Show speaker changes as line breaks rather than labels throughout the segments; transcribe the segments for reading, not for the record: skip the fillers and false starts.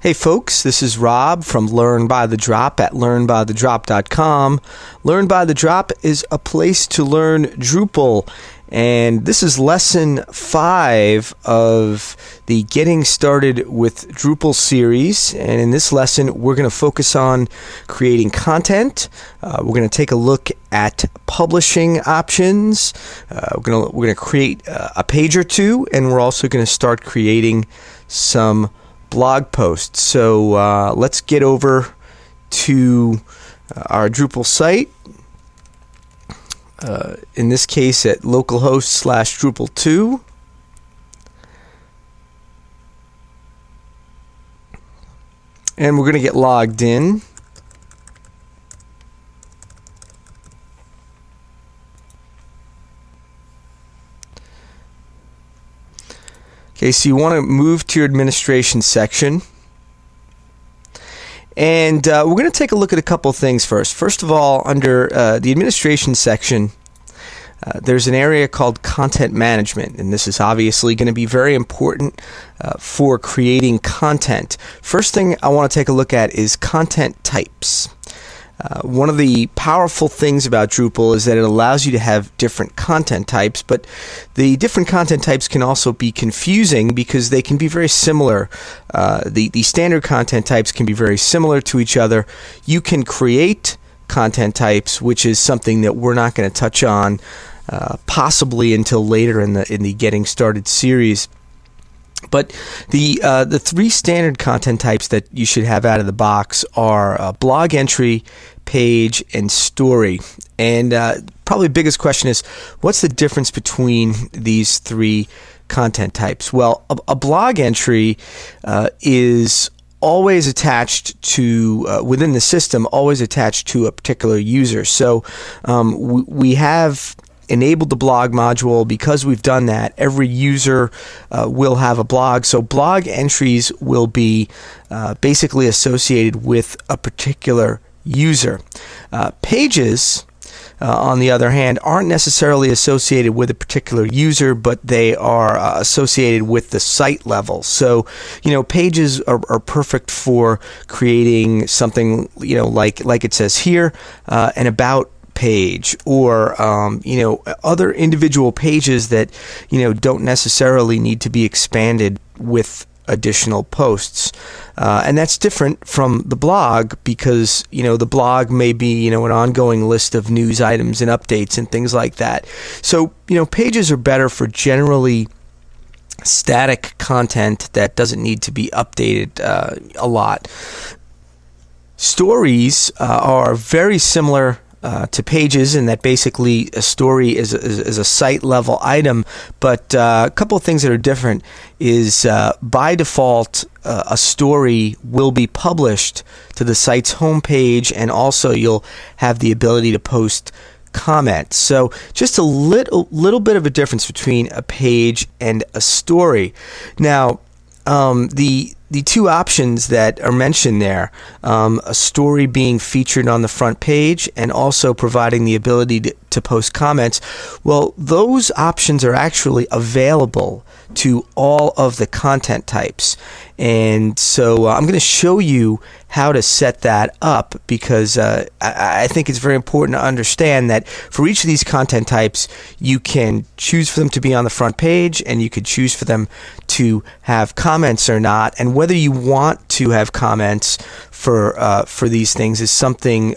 Hey folks, this is Rob from Learn by the Drop at learnbythedrop.com. Learn by the Drop is a place to learn Drupal, and this is lesson 5 of the Getting Started with Drupal series. And in this lesson, we're going to focus on creating content. We're going to take a look at publishing options. We're going to create a page or two, and we're also going to start creating some blog posts. So let's get over to our Drupal site. In this case at localhost/Drupal2. And we're going to get logged in. Okay, so you want to move to your administration section. And we're going to take a look at a couple of things first. First of all, under the administration section, there's an area called content management, and this is obviously going to be very important for creating content. First thing I want to take a look at is content types. One of the powerful things about Drupal is that it allows you to have different content types, but the different content types can also be confusing because they can be very similar. The standard content types can be very similar to each other. You can create content types, which is something that we're not going to touch on possibly until later in the Getting Started series. But the three standard content types that you should have out of the box are blog entry, page, and story. And probably the biggest question is, what's the difference between these three content types? Well, a blog entry is always attached to, within the system, always attached to a particular user. So we have enabled the blog module. Because we've done that, every user will have a blog. So blog entries will be basically associated with a particular user. Pages, on the other hand, aren't necessarily associated with a particular user, but they are associated with the site level. So, pages are perfect for creating something, like it says here, an about page, or other individual pages that don't necessarily need to be expanded with additional posts, and that's different from the blog because the blog may be an ongoing list of news items and updates and things like that. So pages are better for generally static content that doesn't need to be updated a lot. Stories are very similar to pages, in that basically a story is a site level item, but a couple of things that are different is by default a story will be published to the site's homepage, and also you'll have the ability to post comments. So just a little bit of a difference between a page and a story. Now the two options that are mentioned there, a story being featured on the front page and also providing the ability to post comments, well, those options are actually available to all of the content types. And so I'm going to show you how to set that up, because I think it's very important to understand that for each of these content types, you can choose for them to be on the front page, and you could choose for them to have comments or not. And whether you want to have comments for these things is something,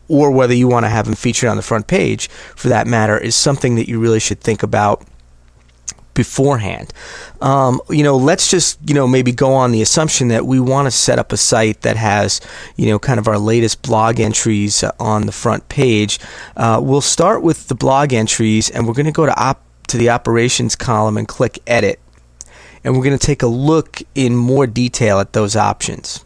or whether you want to have them featured on the front page, for that matter, is something that you really should think about beforehand. Let's just maybe go on the assumption that we want to set up a site that has kind of our latest blog entries on the front page. We'll start with the blog entries, and we're going to go to the operations column and click edit, and we're going to take a look in more detail at those options.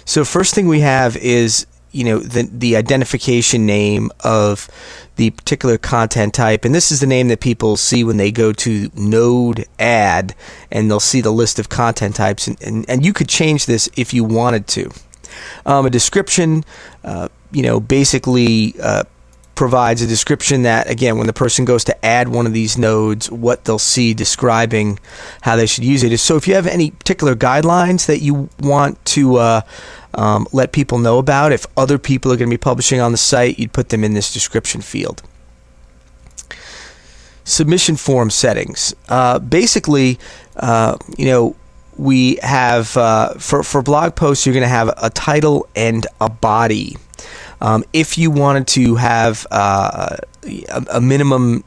So first thing we have is the identification name of the particular content type, and this is the name that people see when they go to node add, and they'll see the list of content types, and you could change this if you wanted to. A description basically provides a description that, again, when the person goes to add one of these nodes, what they'll see describing how they should use it. So if you have any particular guidelines that you want to let people know about, if other people are going to be publishing on the site, you'd put them in this description field. Submission form settings. Basically, we have, for blog posts, you're going to have a title and a body. If you wanted to have a minimum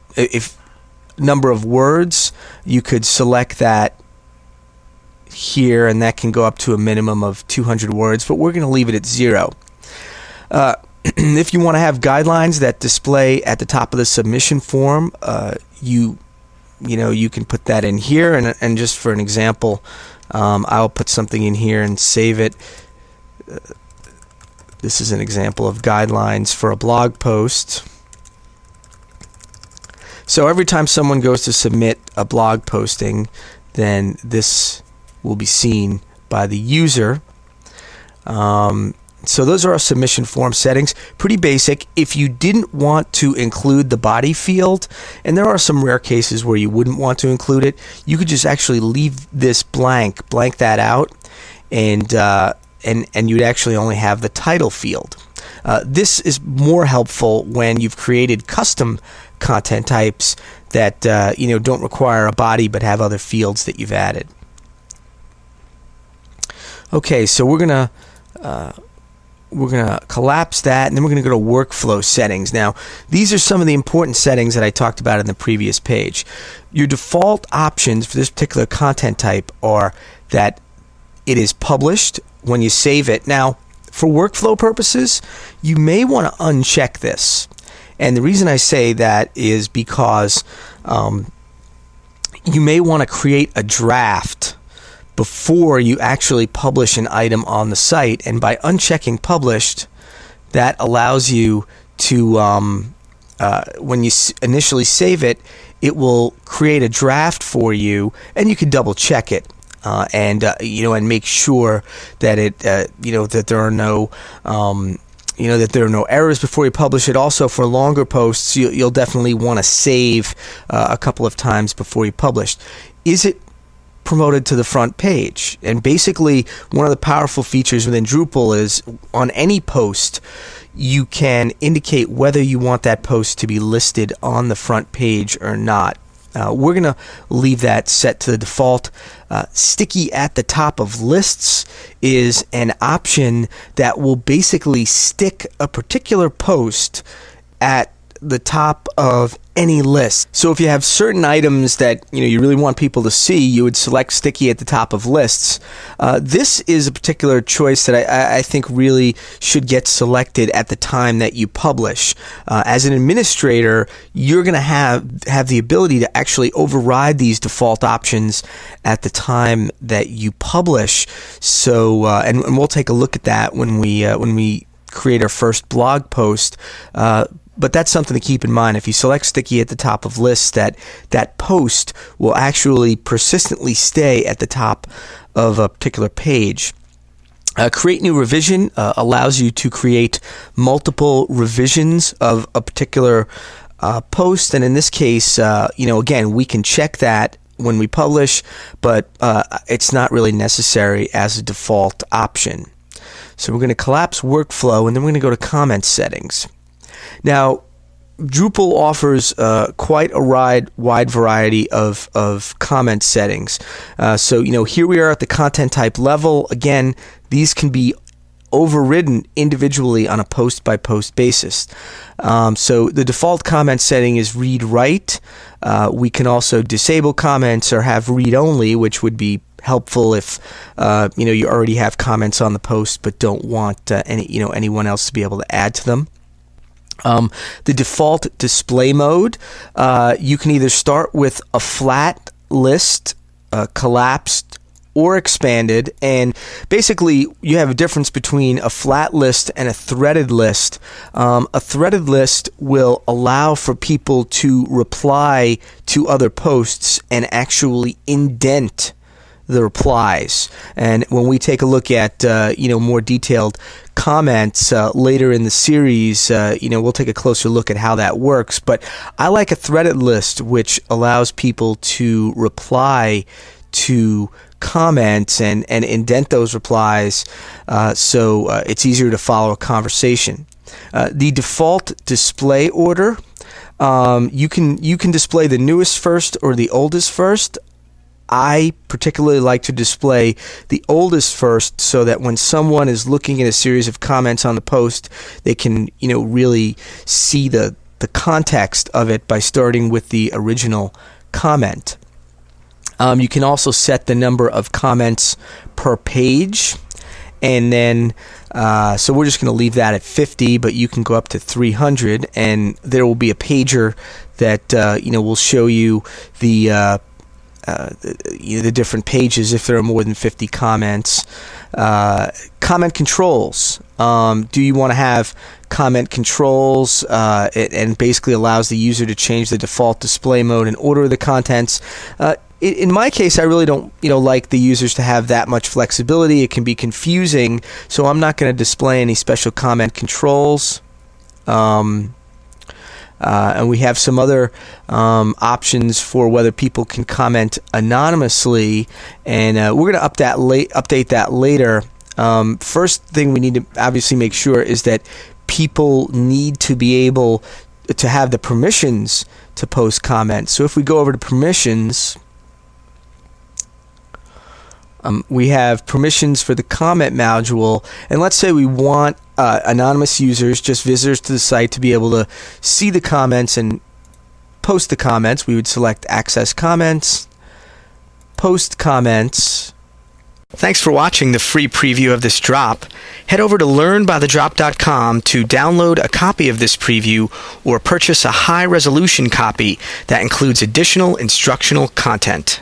number of words, you could select that here, and that can go up to a minimum of 200 words, but we're going to leave it at 0. If you want to have guidelines that display at the top of the submission form, you can put that in here, and just for an example, I'll put something in here and save it. This is an example of guidelines for a blog post. So every time someone goes to submit a blog posting, then this will be seen by the user. So those are our submission form settings. Pretty basic. If you didn't want to include the body field, and there are some rare cases where you wouldn't want to include it, you could just actually leave this blank that out, and you'd actually only have the title field. This is more helpful when you've created custom content types that don't require a body but have other fields that you've added. Okay, so we're gonna collapse that, and then we're gonna go to workflow settings. Now, these are some of the important settings that I talked about in the previous page. Your default options for this particular content type are that it is published when you save it. Now, for workflow purposes, you may want to uncheck this. And the reason I say that is because you may want to create a draft before you actually publish an item on the site. And by unchecking published, that allows you to, when you initially save it, it will create a draft for you, and you can double check it. And make sure that that there are no that there are no errors before you publish it. Also, for longer posts, you'll definitely want to save a couple of times before you publish. Is it promoted to the front page? And basically, one of the powerful features within Drupal is on any post, you can indicate whether you want that post to be listed on the front page or not. We're going to leave that set to the default. Sticky at the top of lists is an option that will basically stick a particular post at the top of any list. So if you have certain items that you really want people to see, you would select sticky at the top of lists. This is a particular choice that I think really should get selected at the time that you publish. As an administrator, you're going to have the ability to actually override these default options at the time that you publish. So and we'll take a look at that when we create our first blog post. But that's something to keep in mind. If you select sticky at the top of lists, that post will actually persistently stay at the top of a particular page. Create new revision allows you to create multiple revisions of a particular post, and in this case, again, we can check that when we publish, but it's not really necessary as a default option. So we're going to collapse workflow, and then we're going to go to comment settings. Now, Drupal offers quite a wide variety of comment settings. So here we are at the content type level. Again, these can be overridden individually on a post-by-post basis. So the default comment setting is read-write. We can also disable comments or have read-only, which would be helpful if you already have comments on the post but don't want anyone else to be able to add to them. The default display mode, you can either start with a flat list, collapsed, or expanded, and basically you have a difference between a flat list and a threaded list. A threaded list will allow for people to reply to other posts and actually indent the replies. And when we take a look at more detailed comments later in the series, we'll take a closer look at how that works. But I like a threaded list, which allows people to reply to comments and indent those replies, so it's easier to follow a conversation. The default display order, you can display the newest first or the oldest first. I particularly like to display the oldest first, so that when someone is looking at a series of comments on the post, they can really see the context of it by starting with the original comment. You can also set the number of comments per page, and then so we're just going to leave that at 50, but you can go up to 300, and there will be a pager that will show you the different pages if there are more than 50 comments. Comment controls. Do you want to have comment controls? And basically allows the user to change the default display mode and order of the contents. In my case, I really don't like the users to have that much flexibility. It can be confusing, so I'm not going to display any special comment controls. And we have some other options for whether people can comment anonymously, and we're going to update that later. First thing we need to obviously make sure is that people need to be able to have the permissions to post comments. So if we go over to permissions, we have permissions for the comment module, and let's say we want anonymous users, just visitors to the site, to be able to see the comments and post the comments. We would select Access Comments, Post Comments. Thanks for watching the free preview of this drop. Head over to learnbythedrop.com to download a copy of this preview or purchase a high-resolution copy that includes additional instructional content.